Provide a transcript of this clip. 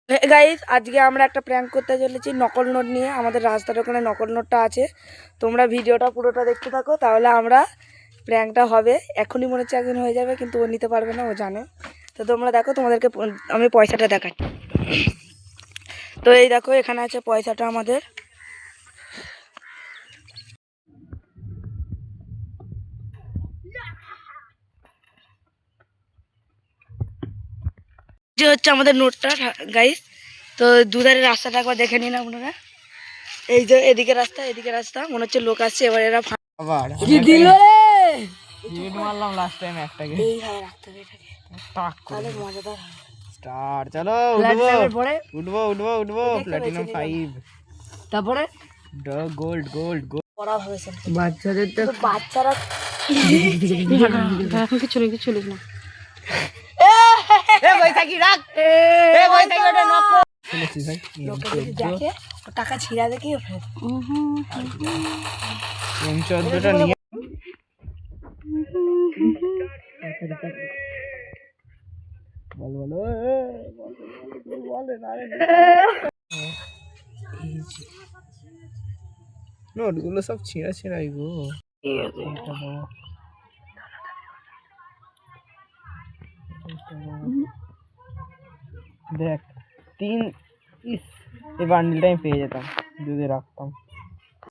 Guys আজকে আমরা একটা প্র্যাঙ্ক করতে চলেছি নকল নোট নিয়ে। আমাদের রাস্তার ওখানে নকল নোটটা আছে, তোমরা ভিডিওটা পুরোটা দেখতে থাকো, তাহলে আমরা প্র্যাঙ্কটা হবে। এখনই মনে হচ্ছে একদিন হয়ে যাবে, কিন্তু ও নিতে পারবে না, ও জানে। তো তোমরা দেখো, তোমাদেরকে আমি পয়সাটা দেখাই। তো এই দেখো, এখানে আছে পয়সাটা আমাদের। যে হচ্ছে আমাদের নোটটা গাইস। তো দুধারে রাস্তাটা একবার দেখে নিন আপনারা। এই যে এদিকে রাস্তা, এদিকে রাস্তা, মনে হচ্ছে লোক আসছে। এবার এরা কি দিল রে, হিট মারলাম লাস্ট টাইম একটাকে। এই ভাবে রাখতে হবে এটাকে, টাক করে তাহলে মজাদার হবে। স্টার্ট, চলো উঠবো প্ল্যাটিনাম 5, তারপরে গোল্ড পড়া হয়েছে। বাচ্চাদের তো বাচ্চারা এখন কিছু লিখ না। এ বৈশাখী রাখ, এ বৈশাখী ওটা নক শুনেছি ভাই। লোকে যদি দেখে ও টাকা ছিড়া দেখি M14টা নিয়ে নোটগুলো সব ছিঁড়াই গো। দেখ 3 এই বান্ডিলটা আমি পেয়ে যেতাম যদি রাখতাম।